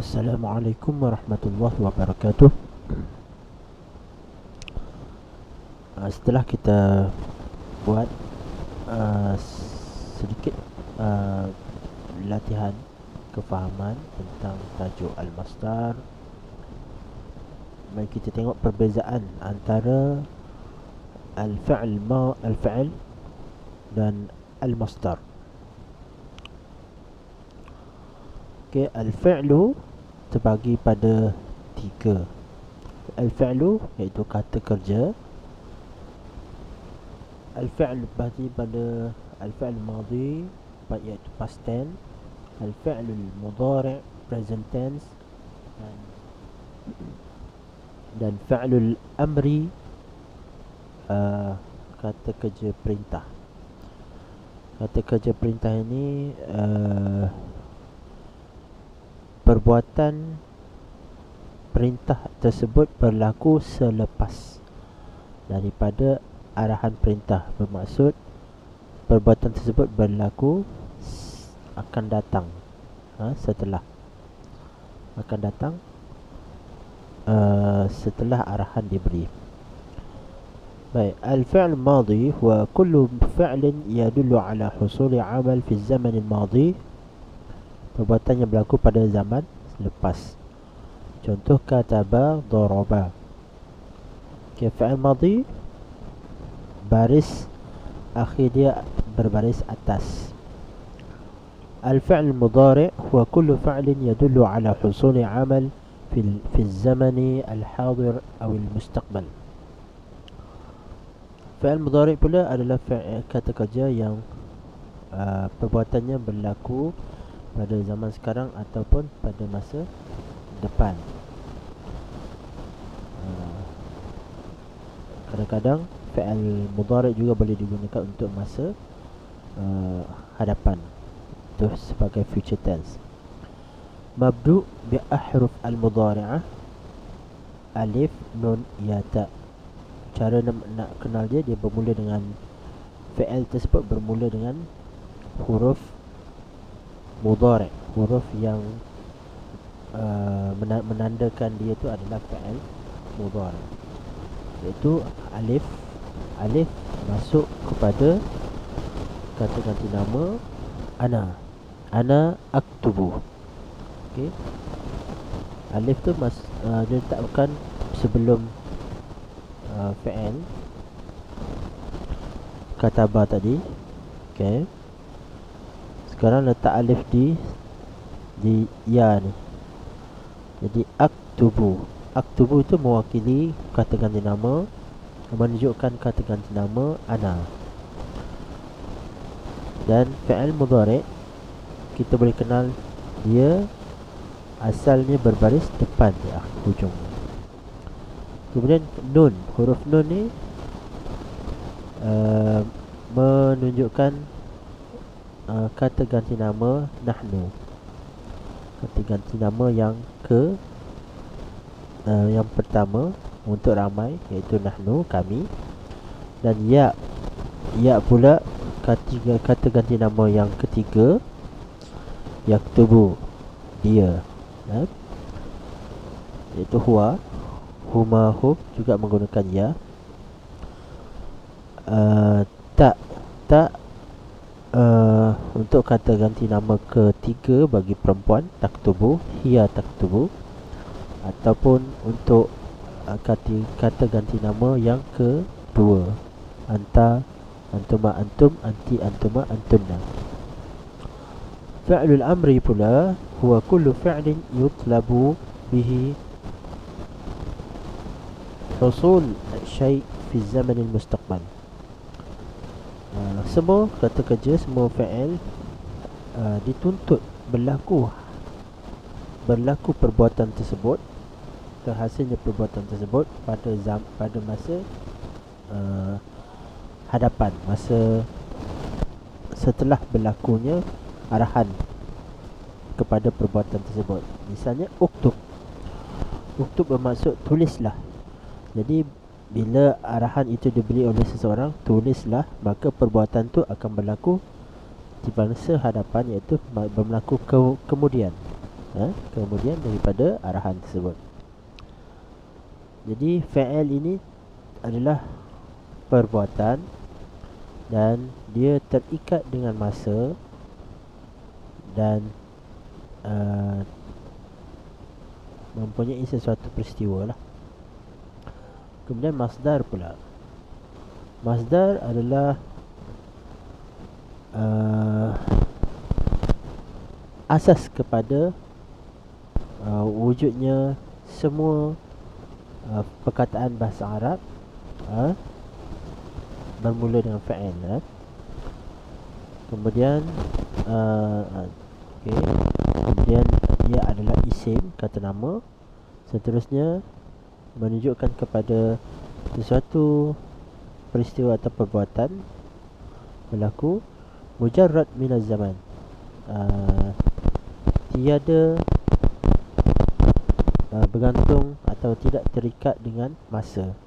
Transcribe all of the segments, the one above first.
Assalamualaikum warahmatullahi wabarakatuh. Setelah kita buat uh, sedikit uh, latihan kefahaman tentang tajuk al-masdar, mari kita tengok perbezaan antara al-fi'l dan al-masdar. Okay, al-fi'lu terbagi pada tiga. Al-fi'lu iaitu kata kerja. Al-fi'l berarti pada al-fi'l madhi iaitu past tense, al-fi'l mudhari' present tense, dan fi'lul amri kata kerja perintah. Kata kerja perintah ini perbuatan perintah tersebut berlaku selepas daripada arahan perintah. Bermaksud perbuatan tersebut berlaku akan datang, setelah akan datang setelah arahan diberi. Baik, al-fi'l madhi huwa kullu fi'lin yadullu ala husuli 'amal fi zaman al-madhi. Perbuatan yang berlaku pada zaman lepas. Contoh kataba, daraba. Okay, fi'l madhi baris akhir dia berbaris atas. Al-fi'l mudhari' huwa kullu fi'lin yadullu ala husuli 'amal fi az-zaman al-hadir aw al-mustaqbal. Fi'l mudhari' pula adalah kata kerja yang perbuatannya berlaku pada zaman sekarang ataupun pada masa depan. Kadang-kadang fi'il mudhari' juga boleh digunakan untuk masa hadapan, itu sebagai future tense. Mabdu' bi ahruf al-mudhari'ah, alif, nun, ya, ta. Cara nak kenal dia bermula dengan fi'il tersebut bermula dengan huruf mudhari', huruf yang menandakan dia itu adalah fi'il mudhari', iaitu alif. Alif masuk kepada kata ganti nama ana aktubu. Okey, alif tu dia letakkan sebelum fi'il kataba tadi. Okey, sekarang letak alif di ya ni. Jadi aktubu itu mewakili kata ganti nama, menunjukkan kata ganti nama ana. Dan fi'il mudhari' kita boleh kenal dia asalnya berbaris depan di akhir hujung. Kemudian nun, huruf nun ni menunjukkan kata ganti nama nahnu, kata ganti nama yang yang pertama untuk ramai, iaitu nahnu, kami. Dan ya pula kata ganti nama yang ketiga, yaktubu, dia, iaitu huwa, huma, hum juga menggunakan ya. Tak untuk kata ganti nama ketiga bagi perempuan, taktubu, hiya taktubu. Ataupun untuk kata ganti nama yang kedua, anta, antuma, antum, anti, antuma, antunna. Fi'lul amri pula huwa kullu fi'lin yutlabu bihi husul syai' fi zaman al-mustaqbal. Semua kata kerja, semua fi'il dituntut berlaku perbuatan tersebut, terhasilnya perbuatan tersebut pada masa hadapan, masa setelah berlakunya arahan kepada perbuatan tersebut. Misalnya uktub bermaksud tulislah. Jadi bila arahan itu diberi oleh seseorang, tulislah, maka perbuatan itu akan berlaku di masa hadapan, iaitu berlaku kemudian. kemudian daripada arahan tersebut. Jadi fi'il ini adalah perbuatan dan dia terikat dengan masa dan mempunyai sesuatu peristiwa lah. Kemudian masdar pula. Masdar adalah asas kepada wujudnya semua perkataan bahasa Arab bermula dengan fa'il. Kemudian kemudian dia adalah isim, kata nama. Seterusnya menunjukkan kepada sesuatu peristiwa atau perbuatan berlaku. Mujarrad minaz zaman, tiada bergantung atau tidak terikat dengan masa.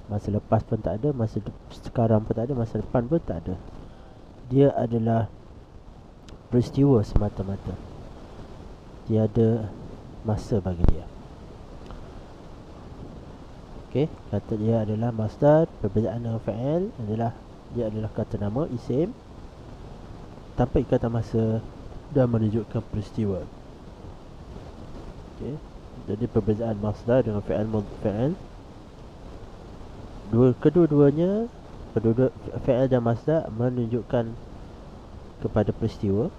Masa lepas pun tak ada, masa sekarang pun tak ada, masa depan pun tak ada. Dia adalah peristiwa semata-mata, tiada masa bagi dia. Okey, kata dia adalah masdar. Perbezaan dengan fa'il adalah dia adalah kata nama, isim, tanpa ikatan masa dan menunjukkan peristiwa. Okey, jadi perbezaan masdar dengan fa'il, kedua-duanya fa'il dan masdar menunjukkan kepada peristiwa,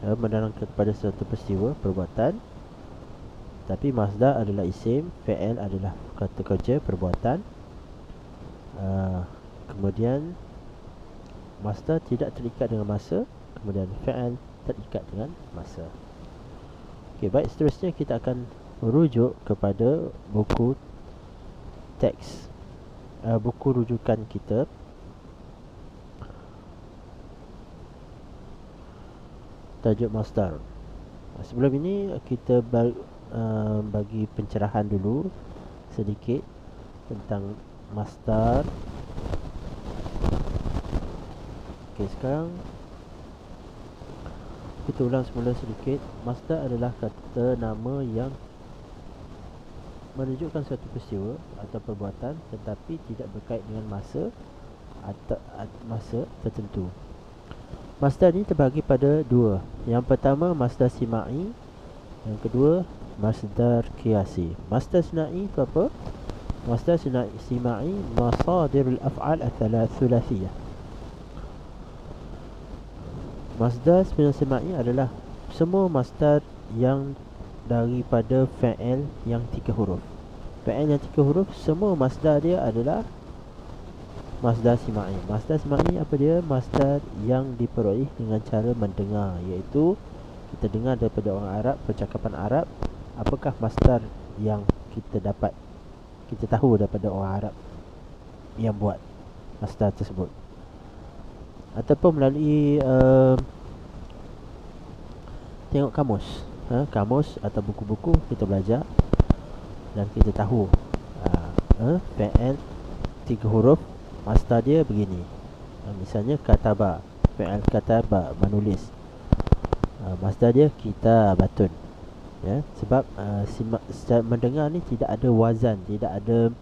menerangkan kepada suatu peristiwa, perbuatan. Tapi masdar adalah isim, fa'il adalah kata kerja, perbuatan. Kemudian masdar tidak terikat dengan masa, kemudian fa'il terikat dengan masa. Okey, baik, seterusnya kita akan merujuk kepada buku teks, buku rujukan kita. Tajuk masdar. Sebelum ini kita bagi pencerahan dulu sedikit tentang masdar. Okey, sekarang kita ulang semula sedikit. Masdar adalah kata nama yang menunjukkan suatu peristiwa atau perbuatan tetapi tidak berkait dengan masa atau masa tertentu. Masdar ini terbagi pada dua. Yang pertama masdar sima'i, yang kedua masdar qiyasi. Masdar sima'i itu apa? Masdar sima'i masadirul af'al ats-tsalatsiyah. Masdar sima'i adalah semua masdar yang daripada fa'il yang 3 huruf. Fa'il yang 3 huruf, semua masdar dia adalah masdar sima'i. Masdar sima'i apa dia? Masdar yang diperoleh dengan cara mendengar, iaitu kita dengar daripada orang Arab, percakapan Arab, apakah masdar yang kita dapat, kita tahu daripada orang Arab yang buat masdar tersebut, ataupun melalui tengok kamus, kamus atau buku-buku kita belajar dan kita tahu fa'il 3 huruf, masdar dia begini. Misalnya kataba, fi'il kataba, menulis, masdar dia kitabatun. Sebab mendengar ni tidak ada wazan, tidak ada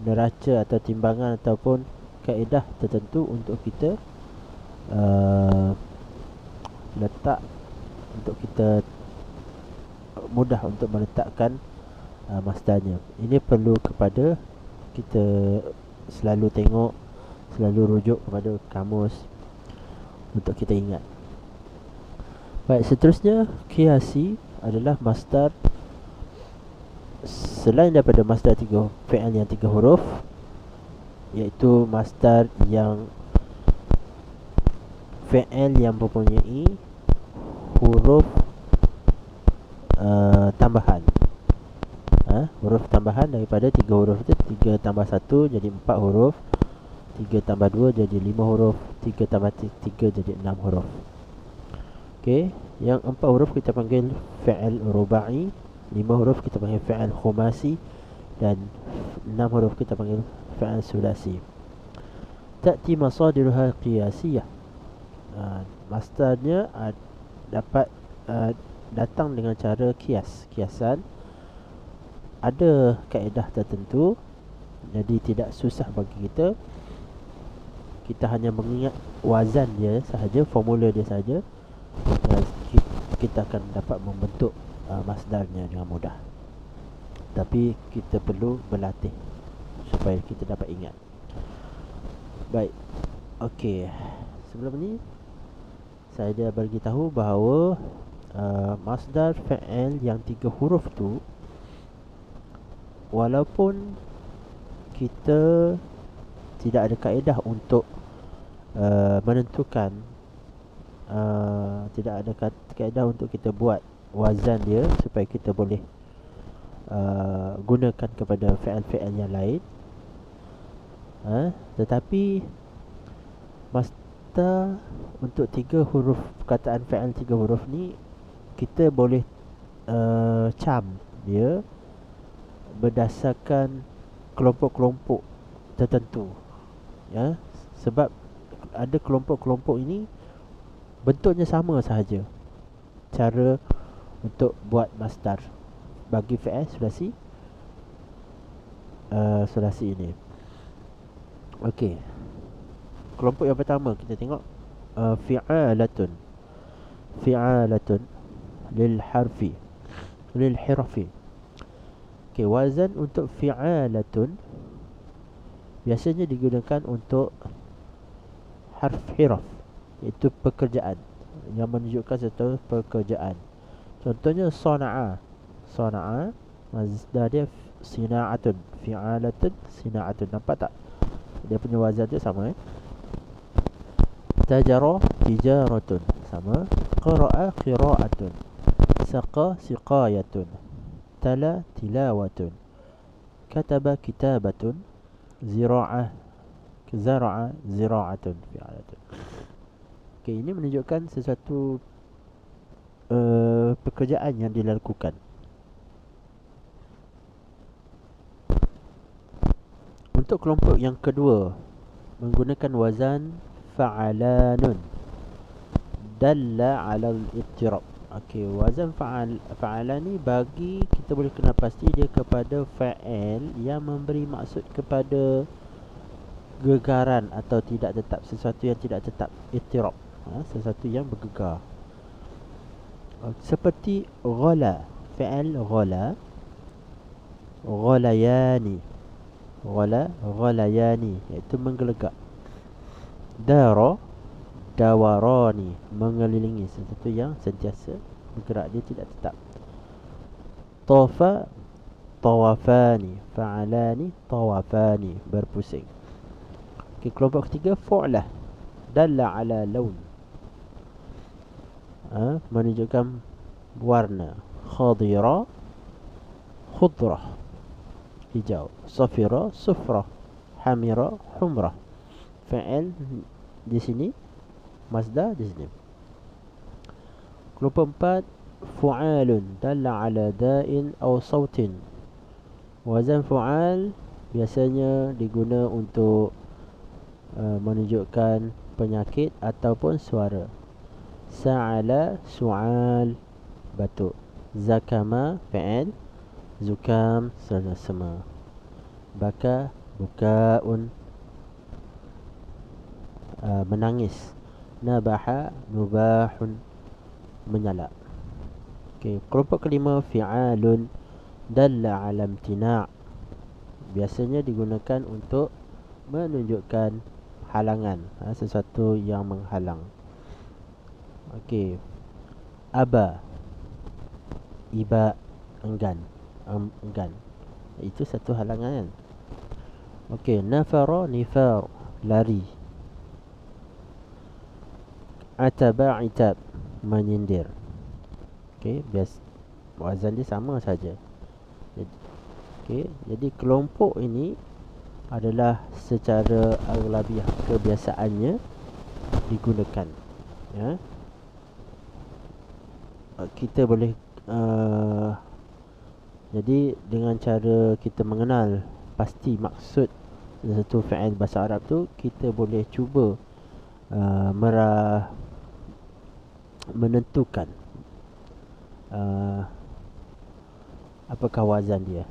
neraca atau timbangan ataupun kaedah tertentu untuk kita letak, untuk kita mudah untuk meletakkan masdarnya. Ini perlu kepada kita selalu tengok, selalu rujuk kepada kamus untuk kita ingat. Baik, seterusnya qiyasi adalah masdar selain daripada masdar fi'il yang 3 huruf, iaitu masdar yang fi'il yang mempunyai huruf tambahan. Huruf tambahan daripada 3 huruf itu, 3 tambah 1 jadi 4 huruf, 3 tambah 2 jadi 5 huruf, 3 tambah 3 jadi 6 huruf. Okey, yang 4 huruf kita panggil fi'il ruba'i, 5 huruf kita panggil fi'il khumasi, dan 6 huruf kita panggil fi'il sulasi. Ta'ti masadiruha qiyasiyah. Masdarnya dapat datang dengan cara kiasan. Ada kaedah tertentu, jadi tidak susah bagi kita. Kita hanya mengingat wazan dia sahaja, formula dia sahaja, dan kita akan dapat membentuk masdarnya dengan mudah. Tapi kita perlu berlatih supaya kita dapat ingat. Baik. Okey. Sebelum ni saya dah bagi tahu bahawa masdar fa'il yang 3 huruf tu, walaupun kita tidak ada kaedah untuk menentukan, tidak ada kaedah untuk kita buat wazan dia supaya kita boleh gunakan kepada fi'il-fi'il yang lain, tetapi masdar untuk 3 huruf, perkataan fi'il 3 huruf ni kita boleh cam dia berdasarkan kelompok-kelompok tertentu, ya. Sebab ada kelompok-kelompok ini bentuknya sama sahaja. Cara untuk buat masdar bagi fi'il sulasi ini. Okey. Kelompok yang pertama kita tengok fi'alatun. Fi'alatun lil harfi, lil hirfi. Okey, wazan untuk fi'alatun biasanya digunakan untuk harf hiraf, iaitu pekerjaan yang menunjukkan satu pekerjaan. Contohnya sana'a. Sana'a mazda dia sina'atun. Fi'alatun sina'atun. Nampak tak? Dia punya wazan tu sama. Tajara tijaratun, sama. Qara'a qira'atun. Saqa siqayatun. Tala tilawatun. Kataba kitabatun. Zira'ah zara'a zira'atun. Fi'alatun. Okay, ini menunjukkan sesuatu pekerjaan yang dilakukan. Untuk kelompok yang kedua, menggunakan wazan fa'alanun, dalla 'ala al-ittirab. Okey, wazan fa'alan ni bagi kita boleh kenal pasti dia kepada fa'il yang memberi maksud kepada gegaran atau tidak tetap, sesuatu yang tidak tetap, ittirab, sesuatu yang bergegar. Seperti ghala, fi'il ghala, ghalayani, ghalayani, iaitu menggelegak. Dara dawarani, mengelilingi, sesuatu yang sentiasa bergerak, dia tidak tetap. Tafa tawafani, fa'alani tawafani, berpusing. Okay, kelompok ketiga fu'lah, dalla ala laun, menunjukkan warna. Khadira khudrah, hijau. Safira sufrah, hamira humrah. Fa'il di sini, masdar di sini. Kelompok empat fu'alun, dalla ala da'in aw sautin. Wazan fu'al biasanya diguna untuk menunjukkan penyakit ataupun suara. Sa'ala su'al, batuk. Zakama fi'il, zukam sema. Baka bukaun, menangis. Nabaha nubahun, menyala. Okey, kelompok kelima fi'alun dalla 'ala imtina', biasanya digunakan untuk menunjukkan halangan, sesuatu yang menghalang. Okey, aba, iba, enggan, enggan, itu satu halangan. Okey, nafara nifar, lari. Ataba itab, menyindir. Okey, biasa wazan dia sama saja. Okey, jadi kelompok ini adalah secara aglabiah kebiasaannya digunakan, ya. Kita boleh jadi dengan cara kita mengenal pasti maksud satu fi'il bahasa Arab tu, kita boleh cuba menentukan apakah wazan dia,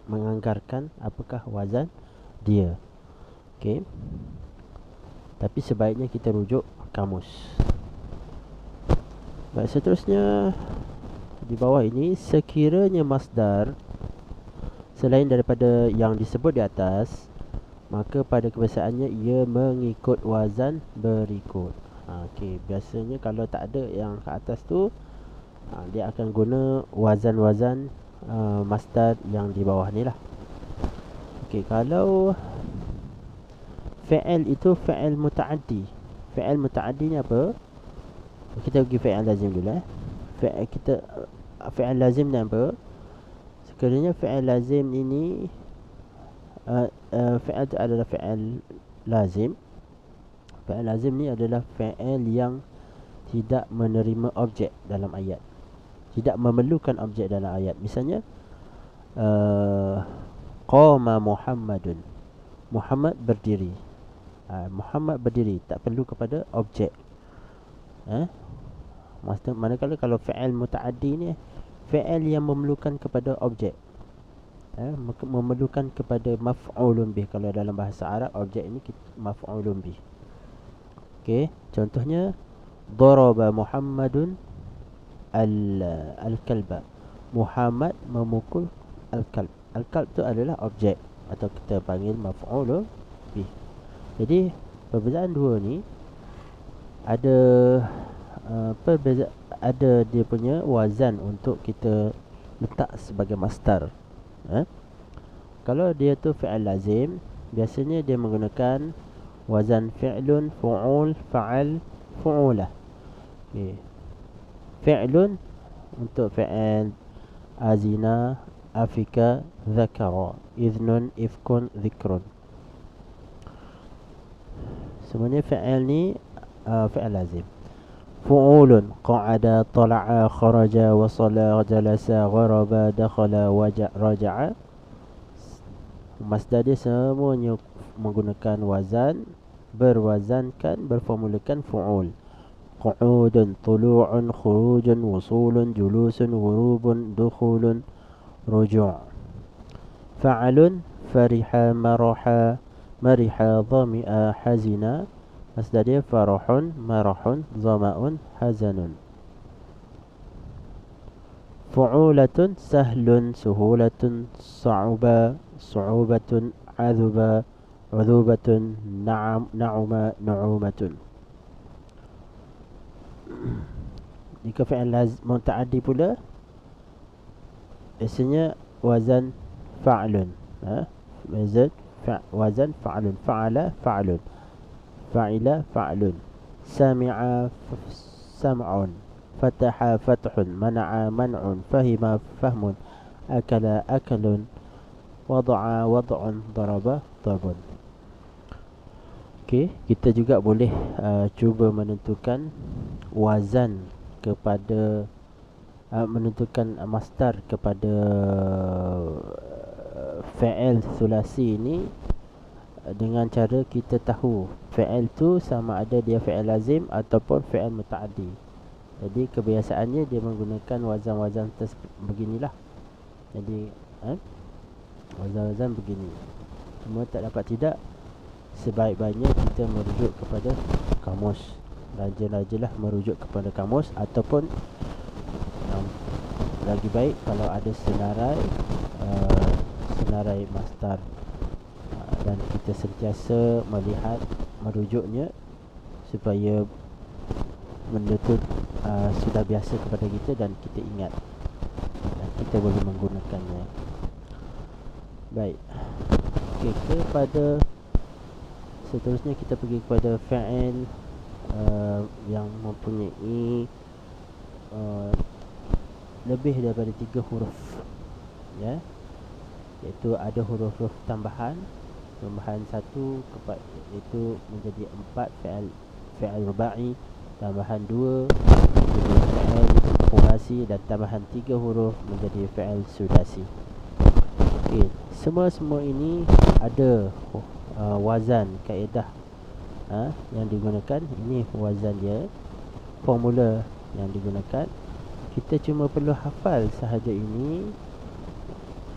menganggarkan apakah wazan dia. Okey. Tapi sebaiknya kita rujuk kamus. Baik, seterusnya di bawah ini, sekiranya masdar selain daripada yang disebut di atas, maka pada kebiasaannya ia mengikut wazan berikut. Okey, biasanya kalau tak ada yang ke atas tu, dia akan guna wazan-wazan masdar yang di bawah ni lah. Okey, kalau fi'il itu fi'il muta'addi. Fi'il muta'addi ni apa? Kita pergi fi'il lazim dulu fi'il lazim ni apa? Sekiranya fi'il lazim ini fi'il tu adalah fi'il lazim. Fi'il lazim ni adalah fi'il yang tidak menerima objek dalam ayat, tidak memerlukan objek dalam ayat. Misalnya qama Muhammadun, Muhammad berdiri. Muhammad berdiri, tak perlu kepada objek. Manakala kalau fi'il muta'addi ni fi'il yang memerlukan kepada objek, memerlukan kepada maf'ulun bih. Kalau dalam bahasa Arab, objek ini maf'ulun bih. Okey, contohnya daraba Muhammadun al-kalba. Muhammad memukul al-kalb. Al-kalb tu adalah objek, atau kita panggil maf'ulun bih. Jadi perbezaan dua ni ada ada dia punya wazan untuk kita letak sebagai masdar. Kalau dia tu fi'il lazim, biasanya dia menggunakan wazan fi'lun, fu'ul, fa'al, fu'ulah. Okay. Fi'lun untuk fi'il azina, afika, zakara, idhnun, ifkun, dhikrun. Semuanya fi'il ni fi'il lazim. Fu'ulun qa'ada, tala'a, kharaja, wasala, jalasa, gharaba, dakhala, raja'a. Masdar dia semuanya menggunakan wazan, berformulakan fu'ul. Qu'udun, tulu'un, khurujun, wusulun, julusun, ghurubun, dukhulun, ruju'. Fa'alun fariha, maraha, mariha, dhami'a, hazina. Masdar dia farahun, marahun, zama'un, hazanun. Fu'ulatun sahlun, suhulatun, sa'uba, su'ubatun, adhuba, udhubatun, na'uma, nu'umatun. Jika fi'il muta'addi pula, biasanya wazan fa'lun. Wazan fa'lun. Fa'ala fa'lun, fa'ila fa'lun, sami'a sam'un, fataha fathun, mana'a man'un, fahima fahmun, akala akalun, wada'a wad'un, daraba darbun. Okey, kita juga boleh cuba menentukan wazan kepada menentukan masdar kepada fi'il sulasi ini dengan cara kita tahu fi'il tu sama ada dia fi'il lazim ataupun fi'il muta'addi. Jadi kebiasaannya dia menggunakan wazan-wazan beginilah. Jadi wazan-wazan begini. Cuma tak dapat tidak, sebaik-baiknya kita merujuk kepada kamus. Rajin-rajinlah merujuk kepada kamus, ataupun lagi baik kalau ada senarai masdar, dan kita sentiasa melihat, merujuknya supaya benda tu sudah biasa kepada kita dan kita ingat dan kita boleh menggunakannya. Baik. Okey, kepada seterusnya kita pergi kepada fi'il yang mempunyai lebih daripada 3 huruf, ya, iaitu ada huruf-huruf tambahan 1 itu menjadi 4 fi'il rubai, tambahan 2 menjadi fi'il khumasi, dan tambahan 3 huruf menjadi fi'il sudasi. Okey, semua ini ada wazan kaedah yang digunakan. Ini wazan dia. formula yang digunakan. Kita cuma perlu hafal sahaja ini,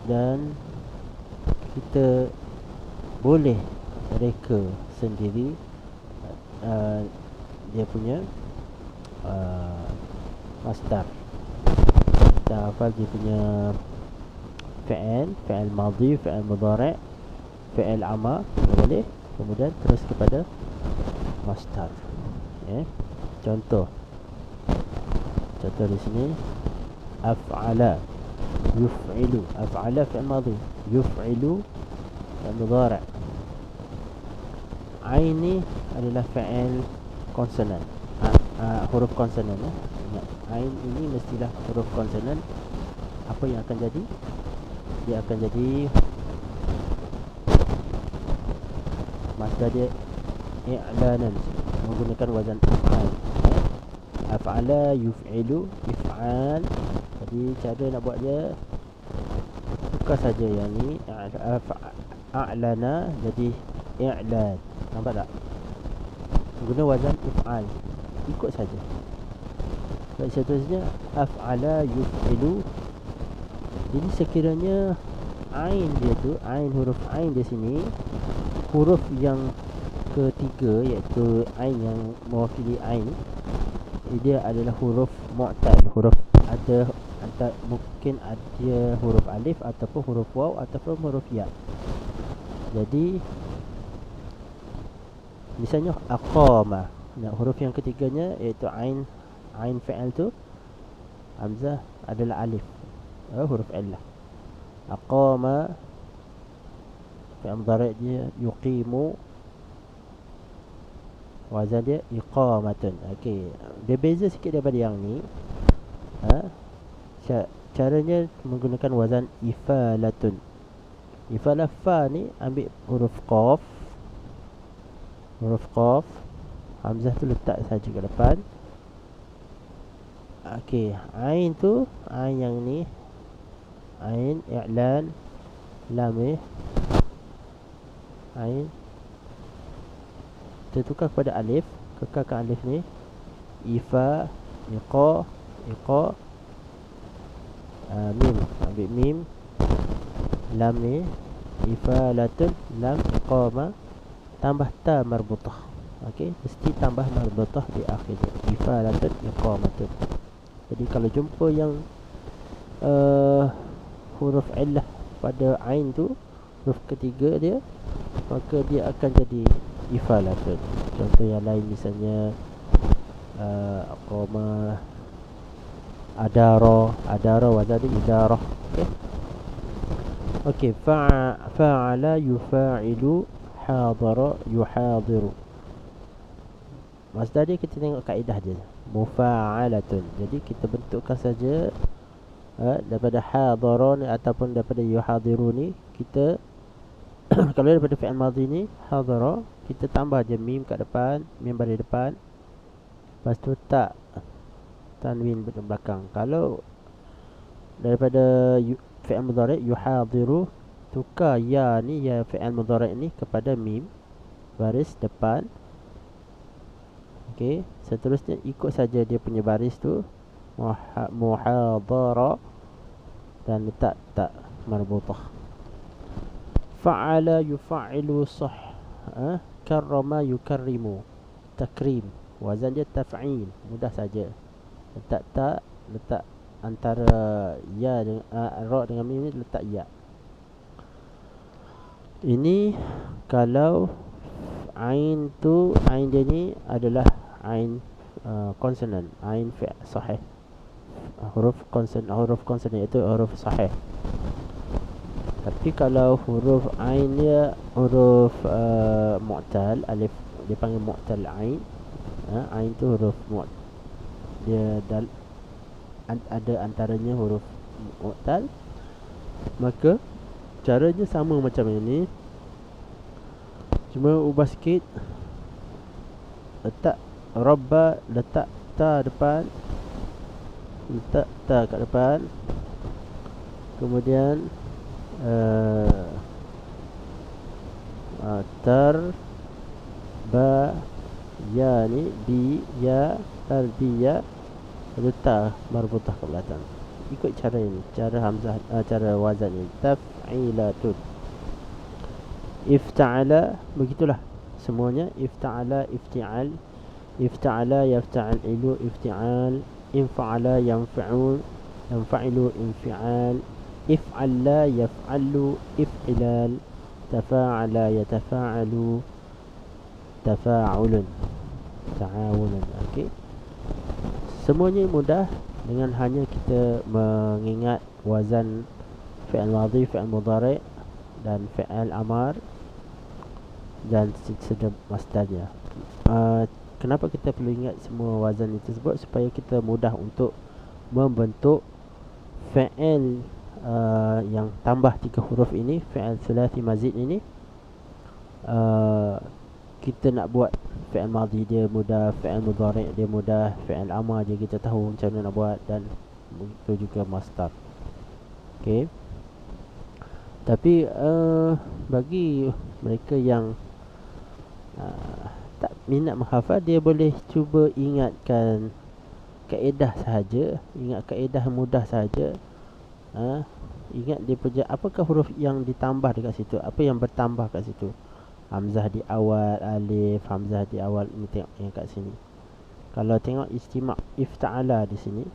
dan kita boleh reka sendiri dia punya masdar. Kita hafal dia punya fi'il madhi, fi'il mudhari', fi'il amar, boleh. Kemudian terus kepada masdar. Contoh di sini, af'ala yuf'ilu. Af'ala fi'il madhi, yuf'ilu fi'il mudhari'. Ain ni adalah fi'il konsonan, huruf konsonan. Ain ini mestilah huruf konsonan. Apa yang akan jadi? Dia akan jadi masdar dia i'lanan, menggunakan wazan af'al. Af'ala yuf'ilu, if'al. Jadi cara nak buat dia, tukar saja yang ni, a'lana jadi i'lan. Nampak tak? Guna wazan if'al, ikut saja. Baik, seterusnya af'ala yuf'ilu. Jadi sekiranya ain dia tu, huruf ain di sini, huruf yang ketiga, iaitu ain yang mewakili ain, dia adalah huruf mu'tal. Huruf ada mungkin ada huruf alif ataupun huruf waw ataupun huruf ya. Jadi misalnya aqama, huruf yang ketiganya iaitu ain fi'il tu, hamzah adalah alif, huruf illah. Aqama fi'il mudhari' dia yuqimu, wazan dia iqamatun. Okey, dia beza sikit daripada yang ni. Caranya menggunakan wazan ifalatun. Ifalah fa ni ambil huruf qaf, hamzah tu letak saja ke depan. Okey, ain tu, ain yang ni, ain i'lan, lam ain tertukar kepada alif, kekalkan alif ni. Ifa, iqa, mim, ambil mim, lam ni, ifalatun, lam, iqama, tambah ta marbutah. Okey, mesti tambah marbutah di akhirnya. Ifalatun, iqamatun. Jadi kalau jumpa yang huruf illah pada ain tu, huruf ketiga dia, maka dia akan jadi ifalatun. Contoh yang lain misalnya aqama, adara wazan idarah. Okey, fa'ala yufa'ilu, hadara yuhadiru. Masdar dia kita tengok kaedah dia, mufa'alatun. Jadi kita bentukkan saja daripada hadara ni ataupun daripada yuhadiru ni, kita kalau daripada fi'il madhi ni hadara, kita tambah je mim kat depan, mim baris depan, lepas tu tak, tanwin belakang. Kalau daripada fi'il mudhari' yuhadiru, tukar ya ni, ya fi'il mudhari' ni kepada mim baris depan. Okey, seterusnya ikut saja dia punya baris tu, muhadara, dan letak tak marbutah. Fa'ala yufa'ilu karrama yukarrimu, takrim, wazan dia taf'il, mudah saja. Letak tak, letak antara ya dengan ra dengan mim ni, letak ya. Ini kalau ain tu, ain dia ni adalah ain konsonan, ain fi' sahih, huruf konsonan iaitu huruf sahih. Tapi kalau huruf ain dia huruf mu'tal, alif, dia panggil mu'tal ain. Ain tu huruf dia ada antaranya huruf mu'tal, maka caranya sama macam ini, cuma ubah sikit. Letak rabba, letak ta depan, letak ta kat depan. Kemudian tar, ba, Ya ni bi ya tarbiyah, ada ta marbutah ke belakang. Ikut cara ini, cara hamzah, cara wazan ini. Taf'ilatun. Ifta'ala, begitulah semuanya. Ifta'ala, ifti'al, ifta'ala, yafta'al ilu, ifti'al, infa'ala, yanfa'ul, yanfa'ilu, infi'al, if'alla, yaf'allu, if'ilal, tafa'ala, yatafa'alu, tafa'ulun, ta'awulun. Okey. Semuanya mudah dengan hanya kita mengingat wazan fi'il madhi, fi'il mudhari' dan fi'il amar dan sedap masdarnya. Kenapa kita perlu ingat semua wazan itu tersebut? Supaya kita mudah untuk membentuk fi'il yang tambah 3 huruf ini, fi'il thulathi mazid ini. Kita nak buat fi'il madhi dia mudah, fi'il mudhari' dia mudah, fi'il amar je kita tahu macam mana nak buat, dan begitu juga masdar. Okey. Tapi bagi mereka yang tak minat menghafal, dia boleh cuba ingatkan kaedah sahaja, ingat kaedah mudah sahaja. Ingat dia punya apakah huruf yang ditambah dekat situ, apa yang bertambah kat situ. Hamzah di awal, alif, hamzah di awal. Ini tengok yang kat sini. Kalau tengok istima' ifta'ala di sini,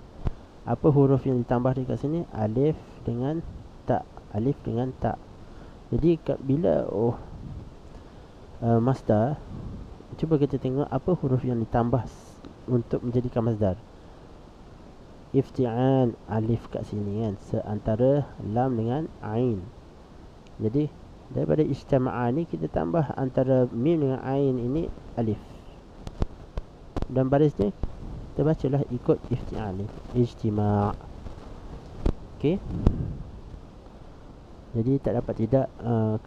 apa huruf yang ditambah dekat sini? Alif dengan ta, alif dengan ta. Jadi bila masdar, cuba kita tengok apa huruf yang ditambah untuk menjadikan masdar. Ifti'al, alif kat sini kan, seantara lam dengan ain. Jadi daripada ijtama'a ni kita tambah antara mim dengan ain ini alif, dan barisnya kita bacalah ikut ifti'al ni, ijtima'. Okey. Jadi tak dapat tidak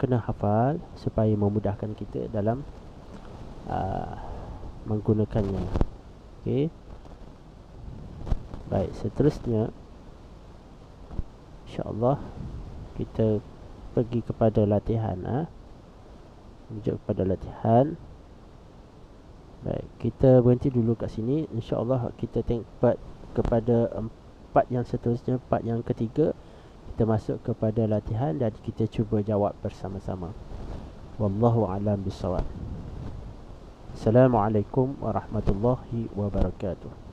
kena hafal supaya memudahkan kita dalam menggunakannya. Okey. Baik, seterusnya insya-Allah kita pergi kepada latihan. Menuju kepada latihan. Baik, kita berhenti dulu kat sini. InsyaAllah kita tengok kepada part yang seterusnya, part yang ketiga, kita masuk kepada latihan dan kita cuba jawab bersama-sama. Wallahu a'lam bissawab. Assalamualaikum warahmatullahi wabarakatuh.